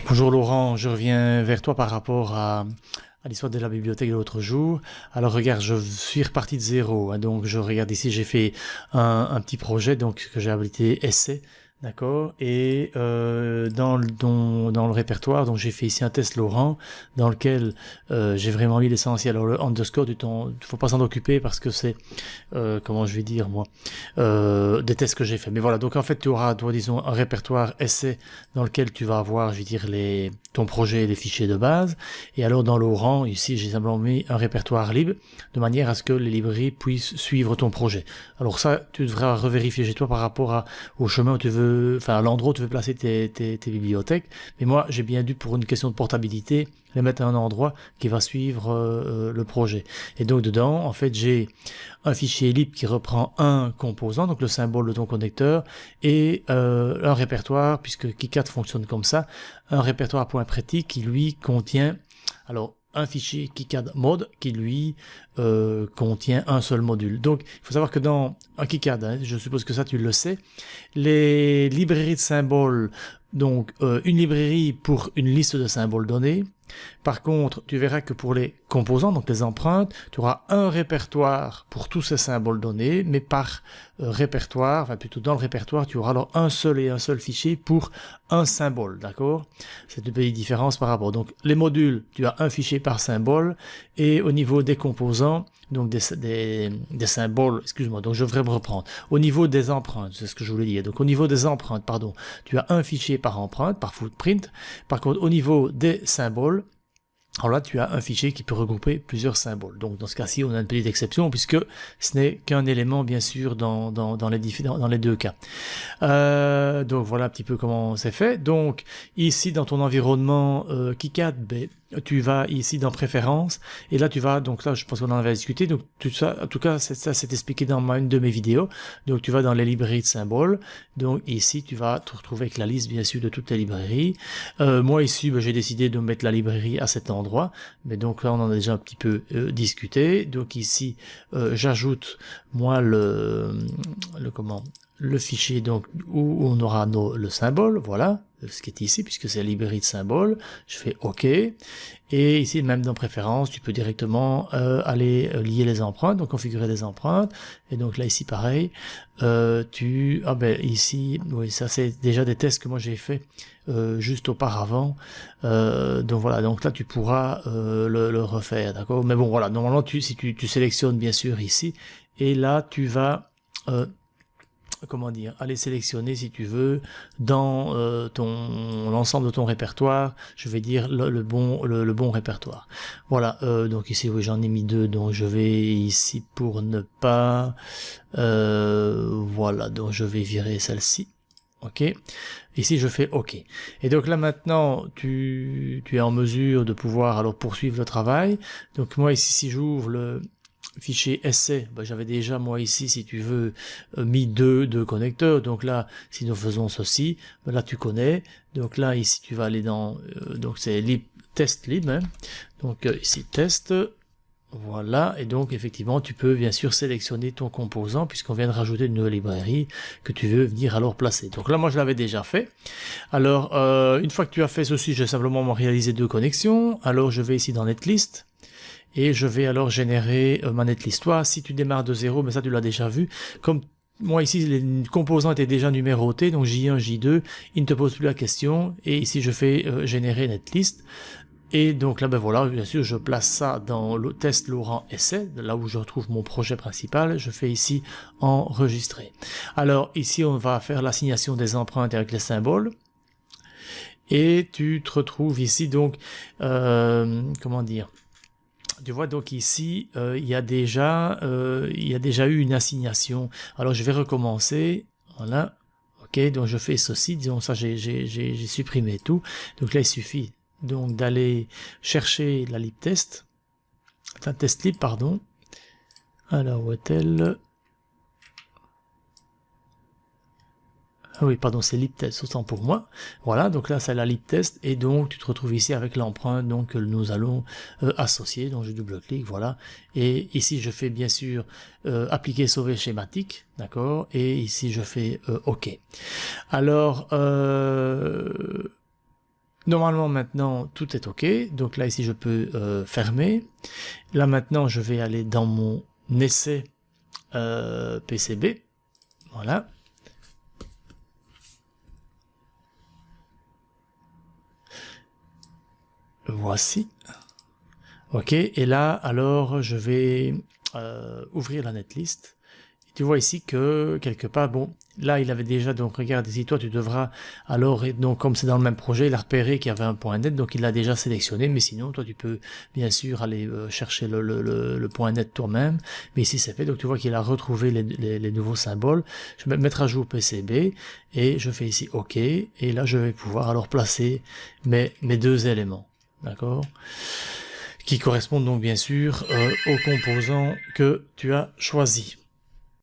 Bonjour Laurent, je reviens vers toi par rapport à l'histoire de la bibliothèque de l'autre jour. Alors regarde, je suis reparti de zéro, hein, donc je regarde ici, j'ai fait un petit projet donc que j'ai habilité essai, d'accord, et dans le répertoire, donc j'ai fait ici un test Laurent dans lequel j'ai vraiment mis l'essentiel. Alors le underscore, faut pas s'en occuper parce que c'est comment je vais dire moi, des tests que j'ai fait. Mais voilà, donc en fait tu auras, toi, disons, un répertoire essai dans lequel tu vas avoir, je vais dire, ton projet et les fichiers de base. Et alors dans l'Oran, ici j'ai simplement mis un répertoire libre, de manière à ce que les librairies puissent suivre ton projet. Alors ça, tu devras revérifier chez toi par rapport au chemin où tu veux, enfin à l'endroit où tu veux placer tes bibliothèques. Mais moi, j'ai bien dû, pour une question de portabilité, les mettre à un endroit qui va suivre le projet. Et donc dedans, en fait, j'ai un fichier lib qui reprend un composant, donc le symbole de ton connecteur, et un répertoire, puisque KiCad fonctionne comme ça, un répertoire.pretty qui lui contient, alors un fichier KiCad mode qui lui contient un seul module. Donc il faut savoir que dans un KiCad, hein, je suppose que ça tu le sais, les librairies de symboles, donc une librairie pour une liste de symboles donnés. Par contre, tu verras que pour les composants, donc les empreintes, tu auras un répertoire pour tous ces symboles donnés, mais par répertoire, enfin plutôt dans le répertoire, tu auras alors un seul fichier pour un symbole, d'accord? C'est une petite différence par rapport. Donc les modules, tu as un fichier par symbole, et au niveau des composants, donc des symboles, excuse-moi, donc je devrais me reprendre. Au niveau des empreintes, c'est ce que je voulais dire. Donc au niveau des empreintes, pardon, tu as un fichier par empreinte, par footprint. Par contre, au niveau des symboles, alors là, tu as un fichier qui peut regrouper plusieurs symboles. Donc dans ce cas-ci, on a une petite exception puisque ce n'est qu'un élément, bien sûr, dans les deux cas. Donc voilà un petit peu comment c'est fait. Donc ici, dans ton environnement KiCad, tu vas ici dans Préférences, et là tu vas, donc là je pense qu'on en avait discuté, donc tout ça, en tout cas ça c'est expliqué dans une de mes vidéos. Donc tu vas dans les librairies de symboles, donc ici tu vas te retrouver avec la liste bien sûr de toutes les librairies. Moi ici j'ai décidé de mettre la librairie à cet endroit, mais donc là on en a déjà un petit peu discuté. Donc ici j'ajoute moi le fichier donc où on aura le symbole, voilà, ce qui est ici, puisque c'est la librairie de symboles. Je fais OK. Et ici, même dans Préférences, tu peux directement aller lier les empreintes, donc configurer les empreintes. Et donc là, ici, pareil. Ici, oui, ça c'est déjà des tests que moi j'ai fait juste auparavant. Donc voilà, donc là, tu pourras le refaire, d'accord? Mais bon, voilà, normalement, si tu sélectionnes bien sûr ici, et là, tu vas comment dire, aller sélectionner si tu veux dans l'ensemble de ton répertoire, je vais dire le bon répertoire. Voilà, donc ici oui j'en ai mis deux, donc je vais ici pour ne pas voilà, donc je vais virer celle-ci. OK. Ici je fais OK. Et donc là maintenant tu es en mesure de pouvoir alors poursuivre le travail. Donc moi ici si j'ouvre le fichier essai, j'avais déjà moi ici si tu veux mis deux connecteurs. Donc là si nous faisons ceci, là tu connais. Donc là ici tu vas aller dans donc c'est lib, test lib, hein. Donc ici test, voilà, et donc effectivement tu peux bien sûr sélectionner ton composant puisqu'on vient de rajouter une nouvelle librairie que tu veux venir alors placer. Donc là moi je l'avais déjà fait. Alors une fois que tu as fait ceci, je vais simplement réaliser deux connexions. Alors je vais ici dans netlist et je vais alors générer ma netlist. Toi, si tu démarres de zéro, mais ça tu l'as déjà vu, comme moi ici les composants étaient déjà numérotés, donc J1, J2, il ne te pose plus la question, et ici je fais générer netlist, et donc là voilà, bien sûr je place ça dans le test Laurent essai, là où je retrouve mon projet principal. Je fais ici enregistrer. Alors ici on va faire l'assignation des empreintes avec les symboles, et tu te retrouves ici donc comment dire, tu vois donc ici il y a déjà eu une assignation. Alors je vais recommencer, voilà, ok, donc je fais ceci, disons ça j'ai supprimé tout. Donc là il suffit donc d'aller chercher la libtest, la test lib pardon. Alors où est-elle? Ah oui, pardon, c'est libtest, autant pour moi. Voilà, donc là c'est la libtest, et donc tu te retrouves ici avec l'empreinte donc que nous allons associer. Donc je double-clique, voilà, et ici je fais bien sûr appliquer sauver schématique, d'accord, et ici je fais OK. Alors Normalement, maintenant, tout est OK. Donc là, ici, je peux fermer. Là, maintenant, je vais aller dans mon essai PCB. Voilà. Voici. OK. Et là, alors, je vais ouvrir la netlist. Tu vois ici que quelque part, bon, là il avait déjà, donc regarde ici, toi tu devras, alors, donc comme c'est dans le même projet, il a repéré qu'il y avait un point net, donc il l'a déjà sélectionné, mais sinon toi tu peux bien sûr aller chercher le point net toi-même, mais ici c'est fait, donc tu vois qu'il a retrouvé les nouveaux symboles. Je vais mettre à jour PCB, et je fais ici OK, et là je vais pouvoir alors placer mes deux éléments, d'accord, qui correspondent donc bien sûr aux composants que tu as choisis.